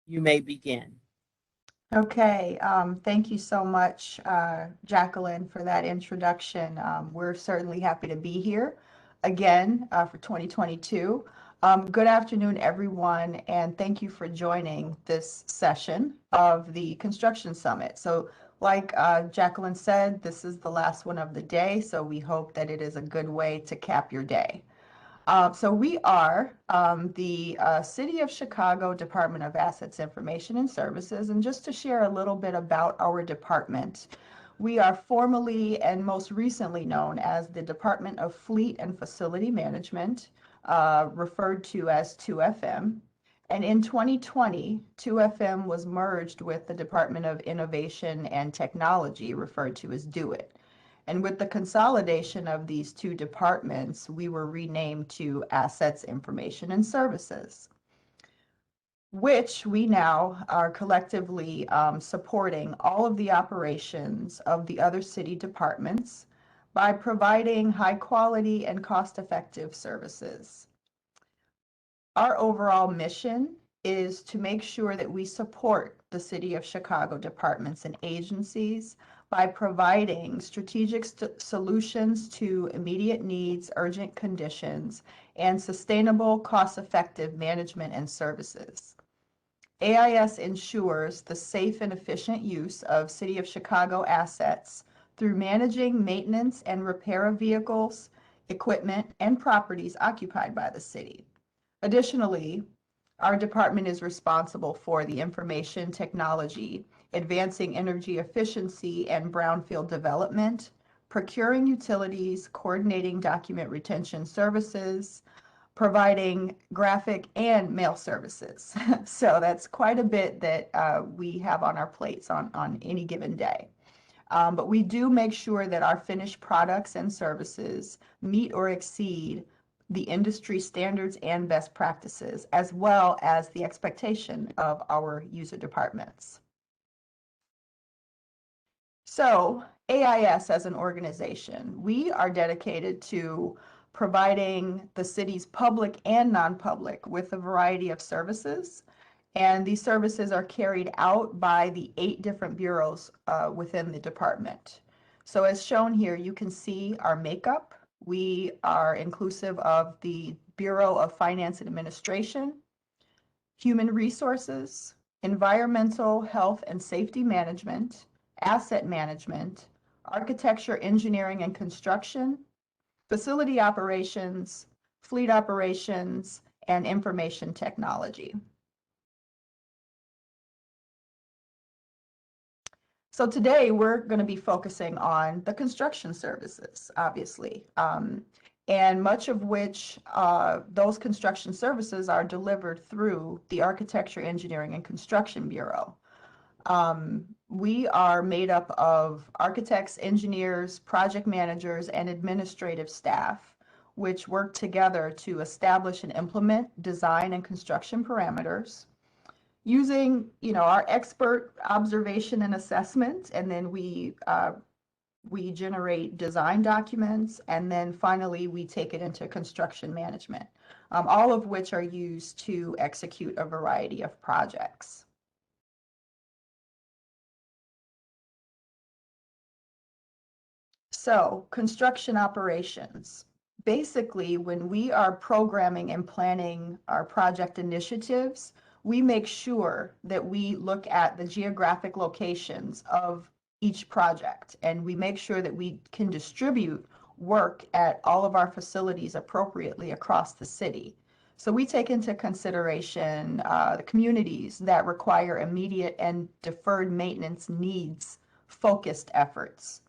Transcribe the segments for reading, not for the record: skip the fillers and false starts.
You may begin. Okay, thank you so much, Jacqueline, for that introduction. We're certainly happy to be here again for 2022. Good afternoon, everyone, and thank you for joining this session of the Construction Summit. So, like Jacqueline said, this is the last one of the day, so we hope that it is a good way to cap your day. So we are the City of Chicago Department of Assets, Information and Services. And just to share a little bit about our department, we are formally and most recently known as the Department of Fleet and Facility Management, referred to as 2FM. And in 2020, 2FM was merged with the Department of Innovation and Technology, referred to as DO-IT. And with the consolidation of these two departments, we were renamed to Assets, Information, and Services, which we now are collectively supporting all of the operations of the other city departments by providing high quality and cost-effective services. Our overall mission is to make sure that we support the City of Chicago departments and agencies by providing strategic solutions to immediate needs, urgent conditions, and sustainable, cost-effective management and services. AIS ensures the safe and efficient use of City of Chicago assets through managing maintenance and repair of vehicles, equipment, and properties occupied by the city. Additionally, our department is responsible for the information technology, advancing energy efficiency and brownfield development, procuring utilities, coordinating document retention services, providing graphic and mail services. So that's quite a bit that we have on our plates on any given day. But we do make sure that our finished products and services meet or exceed the industry standards and best practices, as well as the expectation of our user departments. So AIS as an organization, we are dedicated to providing the city's public and non-public with a variety of services. And these services are carried out by the 8 different bureaus within the department. So as shown here, you can see our makeup. We are inclusive of the Bureau of Finance and Administration, Human Resources, Environmental, Health and Safety Management, Asset Management, Architecture, Engineering and Construction, Facility Operations, Fleet Operations, and Information Technology. So today we're going to be focusing on the construction services, obviously, and much of which those construction services are delivered through the Architecture, Engineering, and Construction Bureau. We are made up of architects, engineers, project managers, and administrative staff, which work together to establish and implement design and construction parameters using, our expert observation and assessment, and then we generate design documents, and then finally we take it into construction management, all of which are used to execute a variety of projects. So, construction operations. Basically, when we are programming and planning our project initiatives, we make sure that we look at the geographic locations of each project, and we make sure that we can distribute work at all of our facilities appropriately across the city. So we take into consideration the communities that require immediate and deferred maintenance needs focused efforts.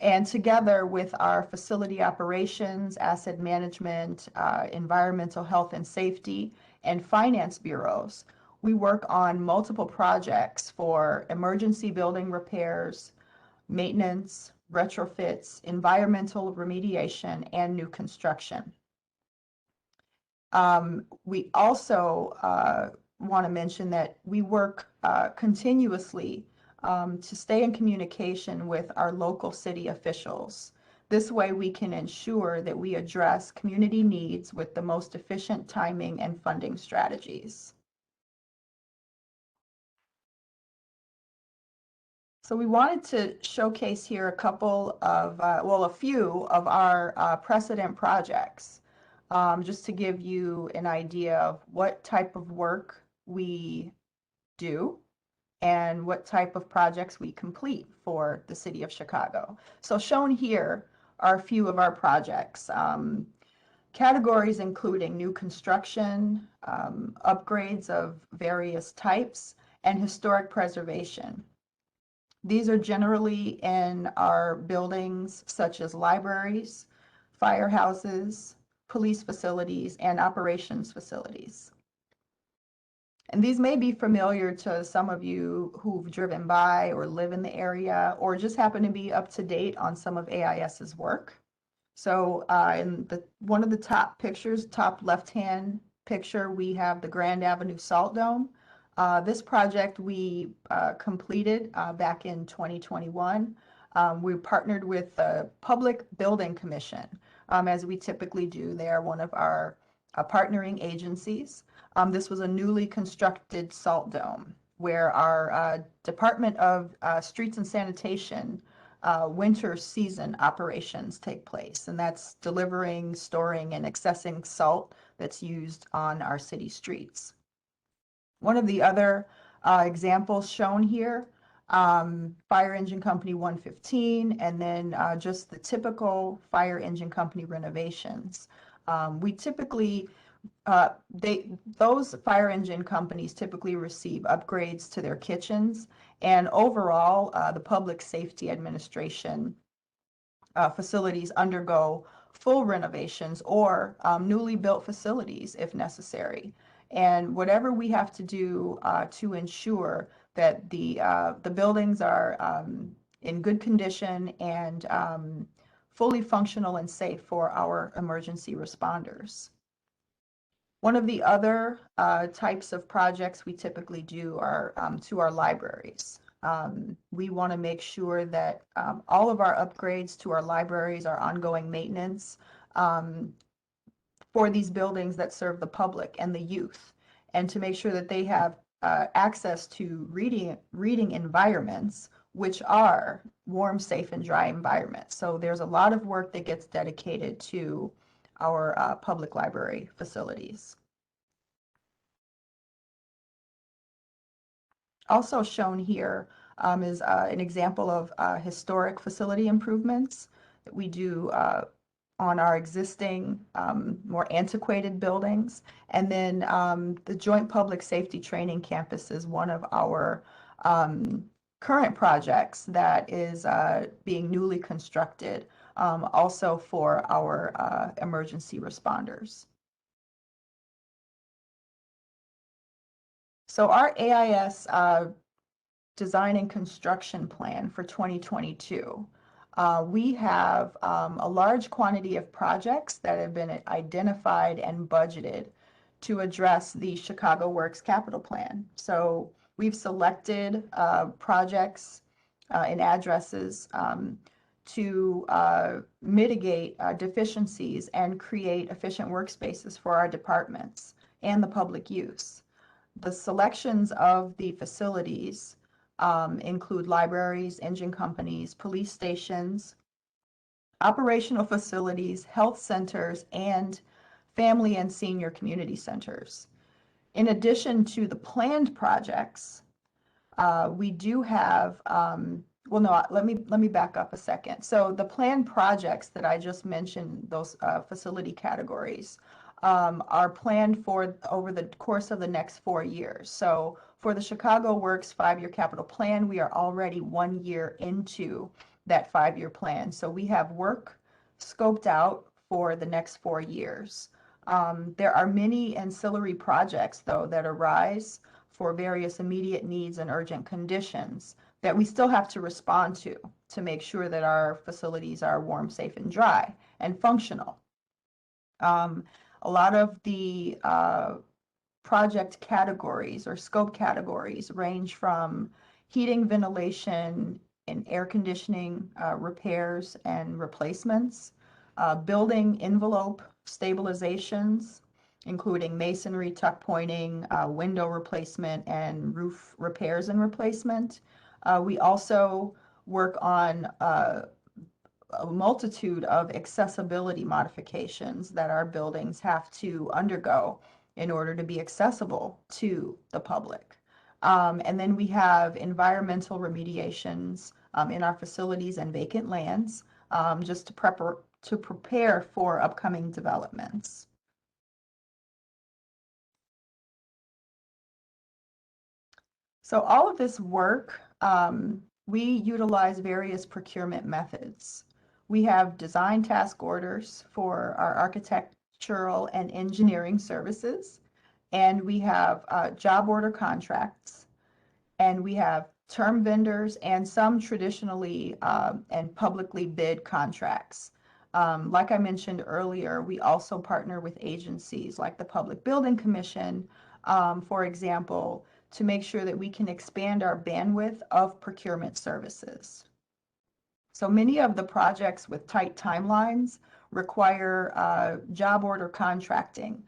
And together with our facility operations, asset management, environmental health and safety, and finance bureaus, we work on multiple projects for emergency building repairs, maintenance, retrofits, environmental remediation, and new construction. We also want to mention that we work continuously to stay in communication with our local city officials. This way we can ensure that we address community needs with the most efficient timing and funding strategies. So we wanted to showcase here a couple of, well, a few of our precedent projects, just to give you an idea of what type of work we do and what type of projects we complete for the city of Chicago. So shown here are a few of our projects. Categories including new construction, upgrades of various types, and historic preservation. These are generally in our buildings such as libraries, firehouses, police facilities, and operations facilities. And these may be familiar to some of you who've driven by or live in the area or just happen to be up to date on some of AIS's work. So in one of the top pictures, top left-hand picture, we have the Grand Avenue Salt Dome. This project we completed back in 2021. We partnered with the Public Building Commission, as we typically do. They are one of our partnering agencies. This was a newly constructed salt dome where our Department of Streets and Sanitation winter season operations take place, and that's delivering, storing, and accessing salt that's used on our city streets. One of the other examples shown here, Fire Engine Company 115, and then just the typical fire engine company renovations. We typically those fire engine companies typically receive upgrades to their kitchens, and overall, the Public Safety Administration facilities undergo full renovations or newly built facilities if necessary. And whatever we have to do to ensure that the buildings are in good condition and fully functional and safe for our emergency responders. One of the other types of projects we typically do are to our libraries. We want to make sure that all of our upgrades to our libraries are ongoing maintenance for these buildings that serve the public and the youth, and to make sure that they have access to reading environments which are warm, safe, and dry environments. So there's a lot of work that gets dedicated to our public library facilities. Also shown here is an example of historic facility improvements that we do on our existing more antiquated buildings. And then the Joint Public Safety Training Campus is one of our current projects that is being newly constructed, also for our emergency responders. So our AIS Design and Construction Plan for 2022, we have a large quantity of projects that have been identified and budgeted to address the Chicago Works Capital Plan. So we've selected projects and addresses to mitigate deficiencies and create efficient workspaces for our departments and the public use. The selections of the facilities include libraries, engine companies, police stations, operational facilities, health centers, and family and senior community centers. In addition to the planned projects, we do have, well, no, let me back up a second. So the planned projects that I just mentioned, those facility categories, are planned for over the course of the next 4 years. So for the Chicago Works 5-year capital plan, we are already 1 year into that 5-year plan. So we have work scoped out for the next 4 years. There are many ancillary projects, though, that arise for various immediate needs and urgent conditions that we still have to respond to make sure that our facilities are warm, safe, and dry and functional. A lot of the project categories or scope categories range from heating, ventilation, and air conditioning repairs and replacements, building envelope stabilizations, including masonry, tuck pointing, window replacement, and roof repairs and replacement, We also work on a multitude of accessibility modifications that our buildings have to undergo in order to be accessible to the public. And then we have environmental remediations in our facilities and vacant lands, just to prepare for upcoming developments. So all of this work, we utilize various procurement methods. We have design task orders for our architectural and engineering services, and we have job order contracts, and we have term vendors and some traditionally and publicly bid contracts. Like I mentioned earlier, we also partner with agencies like the Public Building Commission, for example, to make sure that we can expand our bandwidth of procurement services. So many of the projects with tight timelines require job order contracting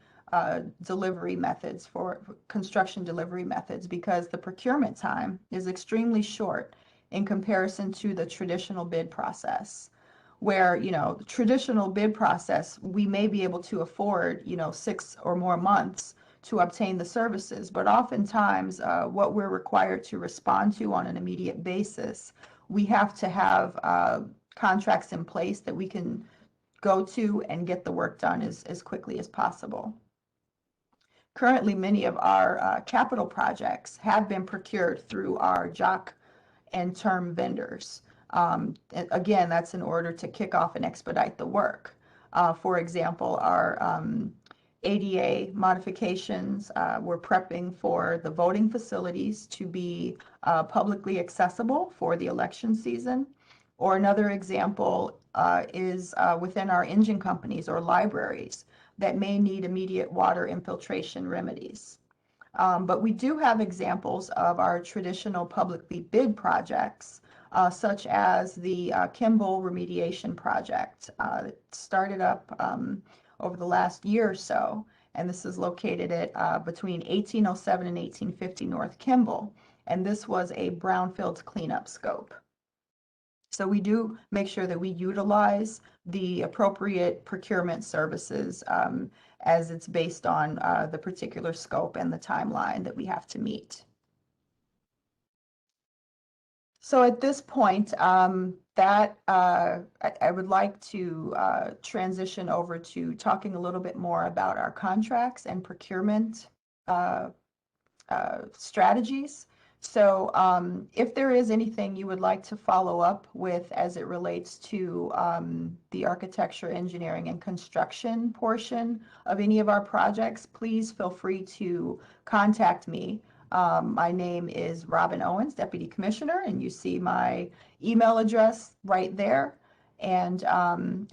delivery methods for construction delivery methods, because the procurement time is extremely short in comparison to the traditional bid process, where, the traditional bid process, we may be able to afford, 6 or more months to obtain the services, but oftentimes what we're required to respond to on an immediate basis, we have to have contracts in place that we can go to and get the work done as quickly as possible. Currently, many of our capital projects have been procured through our JOC and term vendors. Again, that's in order to kick off and expedite the work. For example, our ADA modifications, we're prepping for the voting facilities to be publicly accessible for the election season. Or another example is within our engine companies or libraries that may need immediate water infiltration remedies. But we do have examples of our traditional publicly bid projects, such as the Kimball remediation project. It started up over the last year or so, and this is located at between 1807 and 1850 North Kimball, and this was a brownfield cleanup scope. So we do make sure that we utilize the appropriate procurement services as it's based on the particular scope and the timeline that we have to meet. So at this point, I would like to transition over to talking a little bit more about our contracts and procurement strategies. So if there is anything you would like to follow up with as it relates to the architecture, engineering, and construction portion of any of our projects, please feel free to contact me. My name is Robin Owens, Deputy Commissioner, and you see my email address right there. And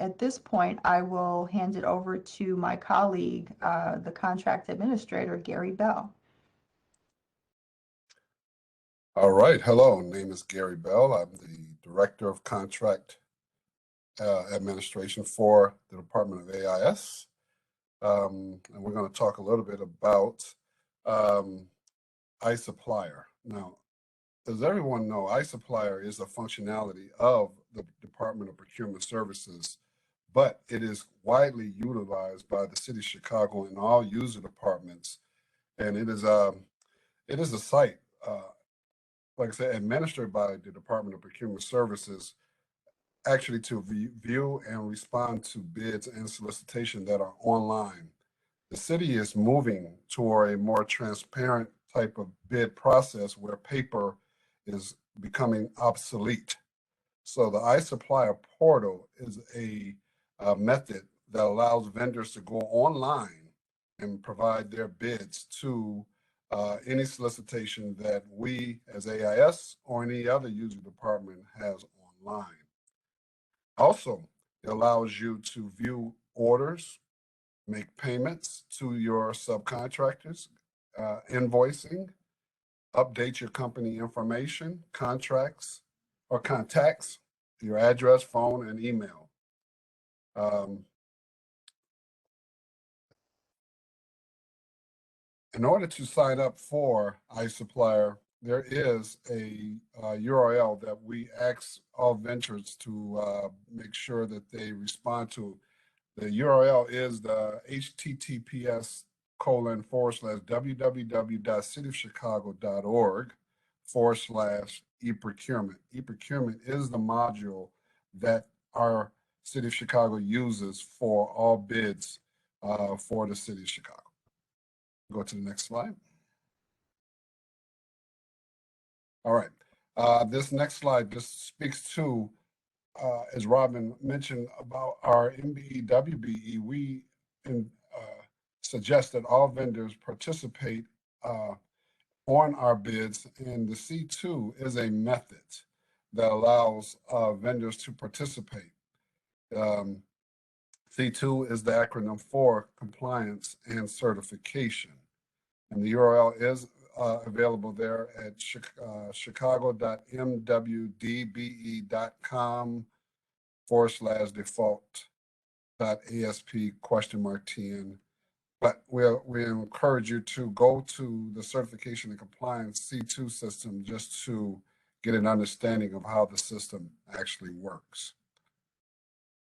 at this point, I will hand it over to my colleague, the Contract Administrator, Gary Bell. All right. Hello. My name is Gary Bell. I'm the Director of Contract Administration for the Department of AIS. And we're going to talk a little bit about iSupplier. Now, as everyone knows, iSupplier is a functionality of the Department of Procurement Services, but it is widely utilized by the City of Chicago and all user departments. And it is a site, like I said, administered by the Department of Procurement Services, actually to view and respond to bids and solicitation that are online. The city is moving toward a more transparent type of bid process where paper is becoming obsolete. So the iSupplier portal is a method that allows vendors to go online and provide their bids to any solicitation that we as AIS or any other user department has online. Also, it allows you to view orders, make payments to your subcontractors, invoicing, update your company information, contracts or contacts, your address, phone, and email. In order to sign up for iSupplier, there is a URL that we ask all vendors to make sure that they respond to. The URL is the https://www.cityofchicago.org/e-procurement. E-procurement is the module that our City of Chicago uses for all bids for the City of Chicago. Go to the next slide. All right. This next slide just speaks to, as Robin mentioned about our MBE-WBE, we suggest that all vendors participate on our bids, and the C2 is a method that allows vendors to participate. C2 is the acronym for compliance and certification, and the URL is available there at chicago.mwdbe.com/default.asp?TN. But we encourage you to go to the certification and compliance C2 system just to get an understanding of how the system actually works.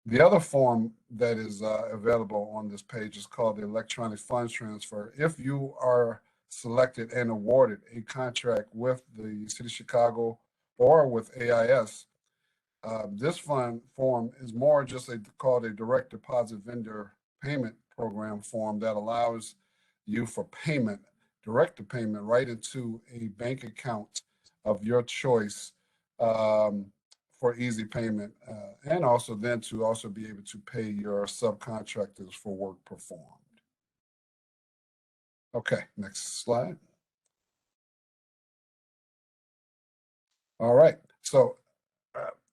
The other form that is available on this page is called the electronic funds transfer. If you are selected and awarded a contract with the City of Chicago or with AIS, this form is more just called a direct deposit vendor payment program form that allows you for payment, direct to payment right into a bank account of your choice for easy payment, and also then to also be able to pay your subcontractors for work performed. Okay, next slide. All right, so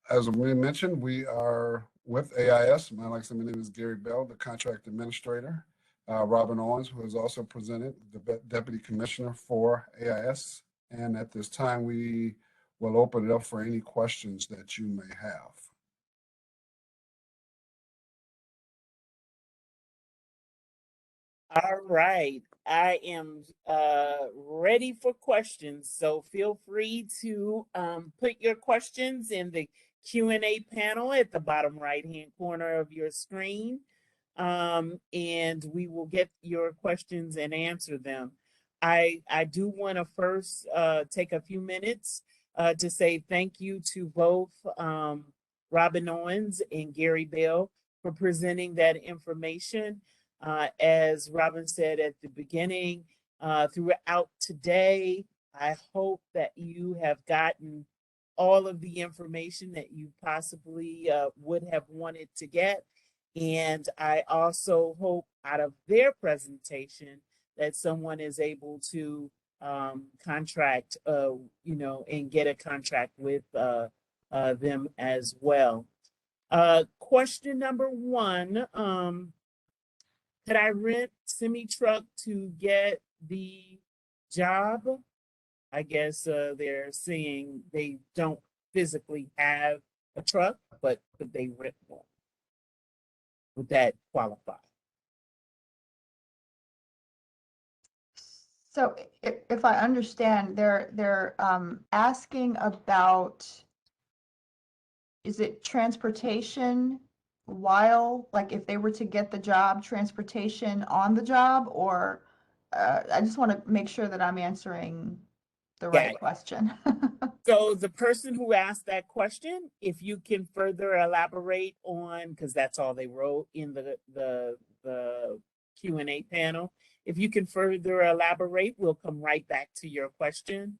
as we mentioned, we are with AIS. Like I said, my name is Gary Bell, the contract administrator. Robin Owens, who has also presented, the Deputy Commissioner for AIS. And at this time, we will open it up for any questions that you may have. All right, I am ready for questions. So feel free to put your questions in the Q&A panel at the bottom right-hand corner of your screen. And we will get your questions and answer them. I do want to first take a few minutes to say thank you to both Robin Owens and Gary Bell for presenting that information. As Robin said at the beginning, throughout today, I hope that you have gotten all of the information that you possibly would have wanted to get. And I also hope out of their presentation that someone is able to contract, and get a contract with them as well. Question number one, could I rent semi-truck to get the job? I guess they're saying they don't physically have a truck, but could they rent one? Would that qualify? So if I understand, they're asking about, is it transportation while, like if they were to get the job, transportation on the job, or I just want to make sure that I'm answering the right question. So the person who asked that question, if you can further elaborate on, because that's all they wrote in the Q&A panel. If you can further elaborate, we'll come right back to your question.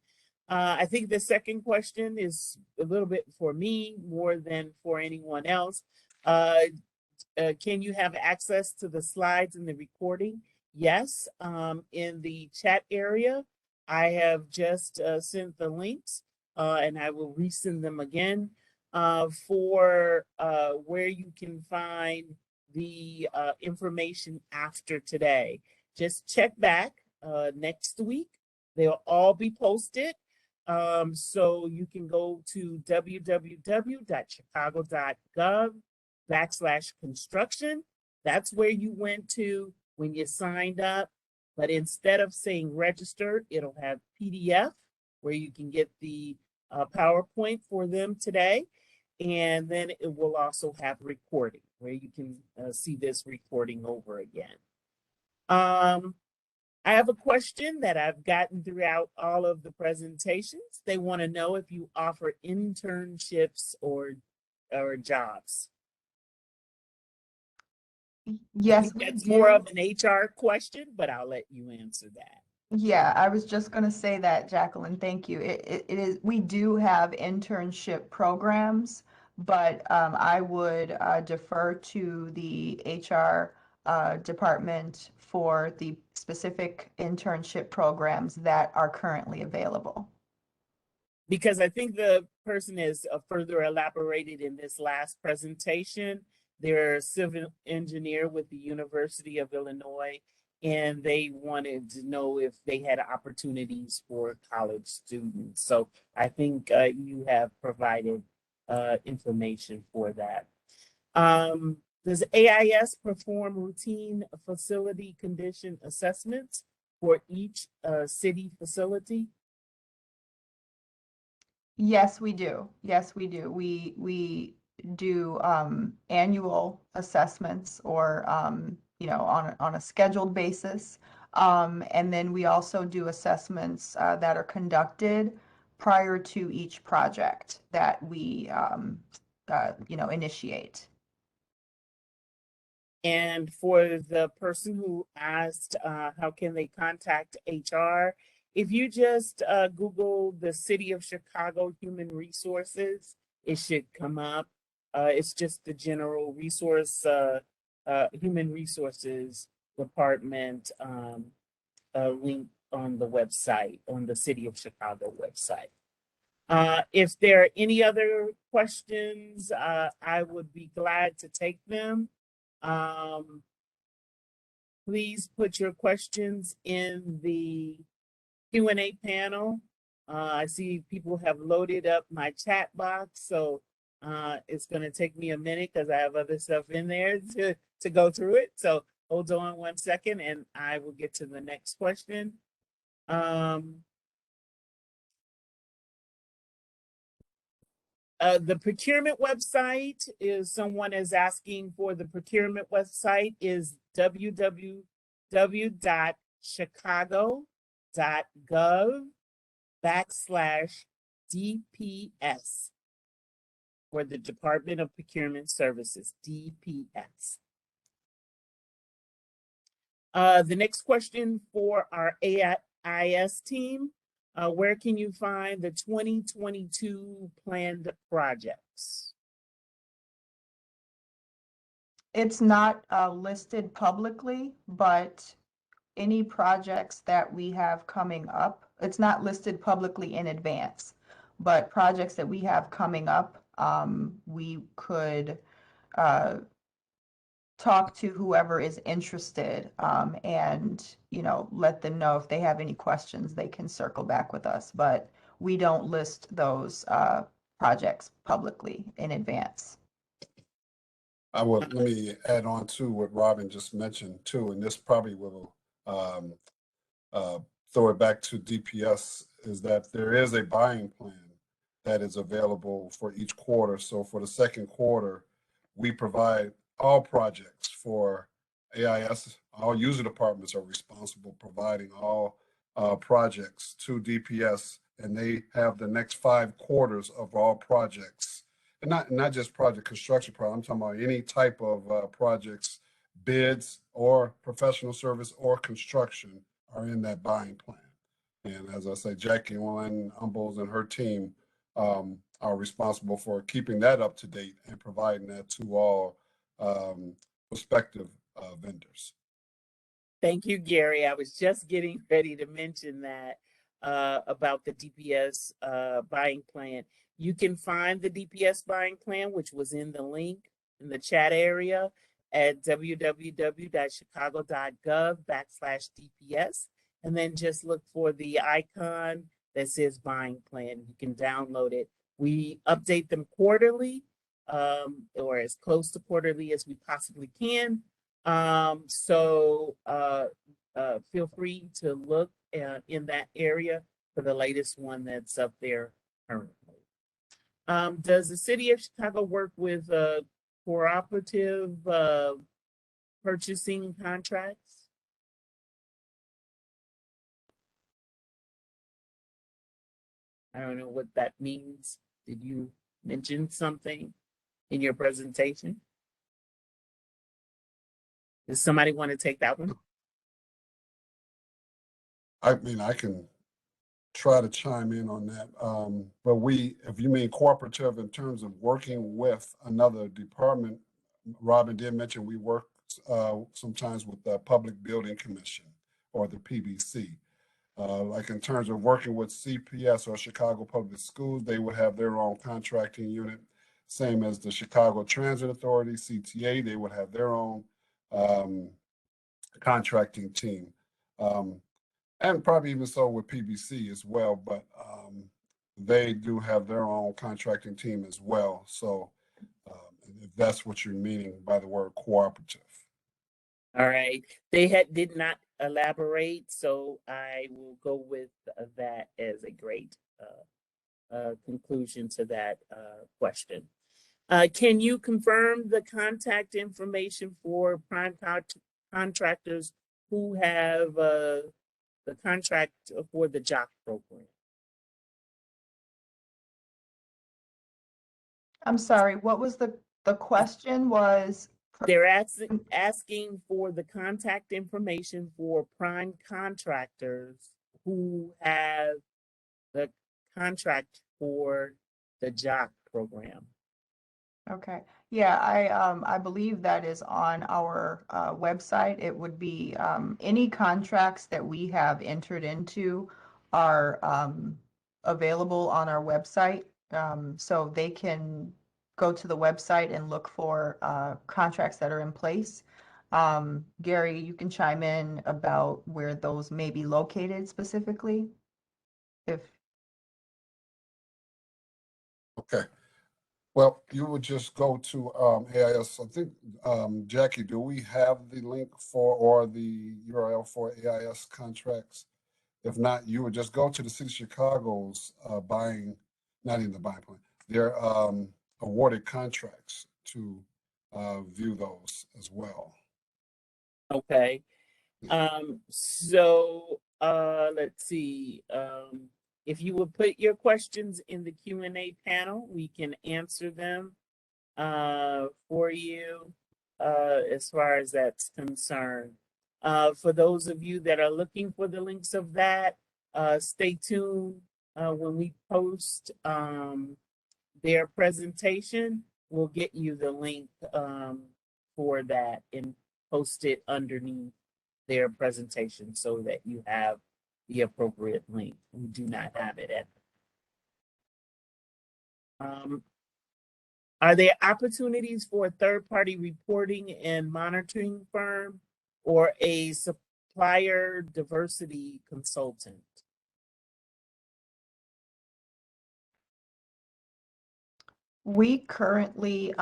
I think the second question is a little bit for me more than for anyone else. Can you have access to the slides and the recording? Yes, in the chat area, I have just sent the links, and I will resend them again for where you can find the information after today. Just check back next week. They'll all be posted. So you can go to www.chicago.gov/construction. That's where you went to when you signed up. But instead of saying register, it'll have PDF. where you can get the PowerPoint for them today. And then it will also have recording where you can see this recording over again. I have a question that I've gotten throughout all of the presentations. They want to know if you offer internships or jobs. Yes, we That's do. more of an HR question, but I'll let you answer that. Yeah, I was just going to say that, Jacqueline. Thank you. It is, we do have internship programs, but I would defer to the HR department for the specific internship programs that are currently available. Because I think the person has further elaborated in this last presentation. They're a civil engineer with the University of Illinois, and they wanted to know if they had opportunities for college students. So I think you have provided information for that. Does AIS perform routine facility condition assessments for each city facility? Yes, we do. Yes, we do. We do annual assessments or you know, on a scheduled basis. And then we also do assessments that are conducted prior to each project that we you know, initiate. And for the person who asked how can they contact HR, if you just Google the City of Chicago Human Resources, it should come up. It's just the general resource, human resources department link on the website, on the City of Chicago website. If there are any other questions, I would be glad to take them. Please put your questions in the Q&A panel. I see people have loaded up my chat box, so it's going to take me a minute because I have other stuff in there to go through it. So hold on 1 second and I will get to the next question. The procurement website is, someone is asking for the procurement website is www.chicago.gov/DPS for the Department of Procurement Services, DPS. The next question for our AIS team. Where can you find the 2022 planned projects? It's not listed publicly, but any projects that we have coming up, it's not listed publicly in advance, but projects that we have coming up, we could talk to whoever is interested and, you know, let them know if they have any questions, they can circle back with us. But we don't list those projects publicly in advance. Let me add on to what Robin just mentioned too, and this probably will throw it back to DPS, is that there is a buying plan that is available for each quarter. So for the second quarter, we provide all projects for AIS. All user departments are responsible providing all projects to DPS, and they have the next 5 quarters of all projects. And not just project construction I'm talking about any type of projects, bids or professional service or construction are in that buying plan. And as I say, Jackie Umbles and her team are responsible for keeping that up to date and providing that to all prospective vendors. Thank you, Gary. I was just getting ready to mention that about the DPS buying plan. You can find the DPS buying plan, which was in the link in the chat area at www.chicago.gov/DPS. And then just look for the icon that says buying plan. You can download it. We update them quarterly, or as close to quarterly as we possibly can. So feel free to look in that area for the latest one that's up there currently. Does the city of Chicago work with cooperative purchasing contracts? I don't know what that means. Did you mention something in your presentation? Does somebody want to take that one? I mean, I can try to chime in on that. But if you mean cooperative in terms of working with another department, Robin did mention we work sometimes with the Public Building Commission or the PBC. Like in terms of working with CPS or Chicago Public Schools, they would have their own contracting unit. Same as the Chicago Transit Authority, CTA, they would have their own contracting team. And probably even so with PBC as well, but they do have their own contracting team as well. So if that's what you're meaning by the word cooperative. All right. They did not elaborate, so I will go with that as a great conclusion to that question. Can you confirm the contact information for prime contractors who have the contract for the job program? I'm sorry, what was the question was? They're asking for the contact information for prime contractors who have the contract for the job program. Okay, yeah, I believe that is on our website. It would be any contracts that we have entered into are available on our website. So they can go to the website and look for contracts that are in place. Gary, you can chime in about where those may be located specifically. Okay. Well, you would just go to AIS. I think, Jackie, do we have the link for or the URL for AIS contracts? If not, you would just go to the City of Chicago's not even the buying plan, their awarded contracts to view those as well. Okay. So let's see. If you would put your questions in the Q&A panel, we can answer them for you as far as that's concerned. For those of you that are looking for the links of that, stay tuned. When we post their presentation, we'll get you the link for that and post it underneath their presentation so that you have the appropriate link. We do not have it at. Are there opportunities for a third-party reporting and monitoring firm or a supplier diversity consultant? We currently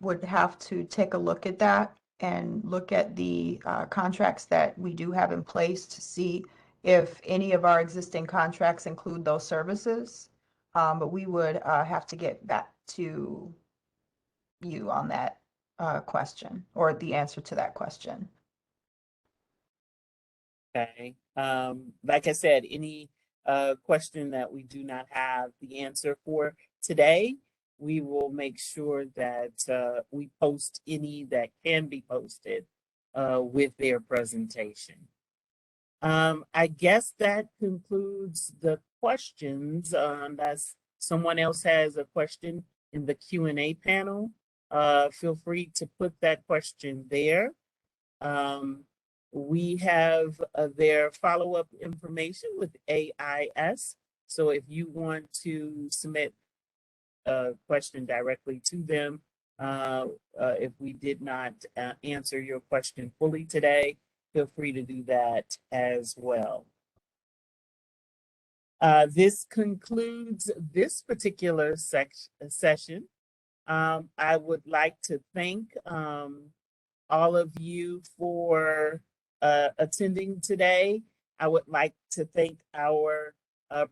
would have to take a look at that and look at the contracts that we do have in place to see if any of our existing contracts include those services. But we would have to get back to you on that question or the answer to that question. Okay. Like I said, any question that we do not have the answer for today, we will make sure that we post any that can be posted with their presentation. I guess that concludes the questions. Unless someone else has a question in the Q&A panel, feel free to put that question there. We have their follow-up information with AIS. So if you want to submit a question directly to them, if we did not answer your question fully today, feel free to do that as well. This concludes this particular session. I would like to thank all of you for attending today. I would like to thank our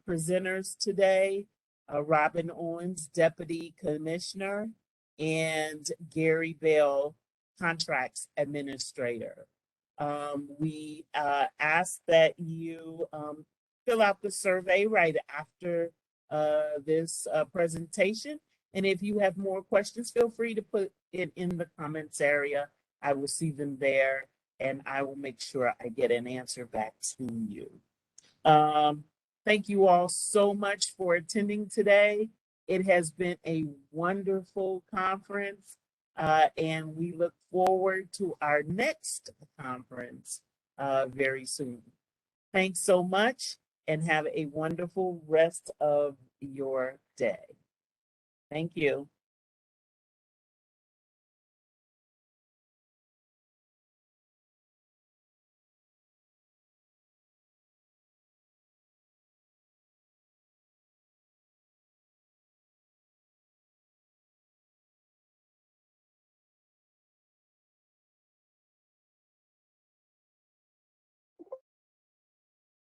presenters today, Robin Owens, Deputy Commissioner, and Gary Bell, Contracts Administrator. We ask that you fill out the survey right after this presentation. And if you have more questions, feel free to put it in the comments area. I will see them there, and I will make sure I get an answer back to you. Thank you all so much for attending today. It has been a wonderful conference, and we look forward to our next conference very soon. Thanks so much, and have a wonderful rest of your day. Thank you.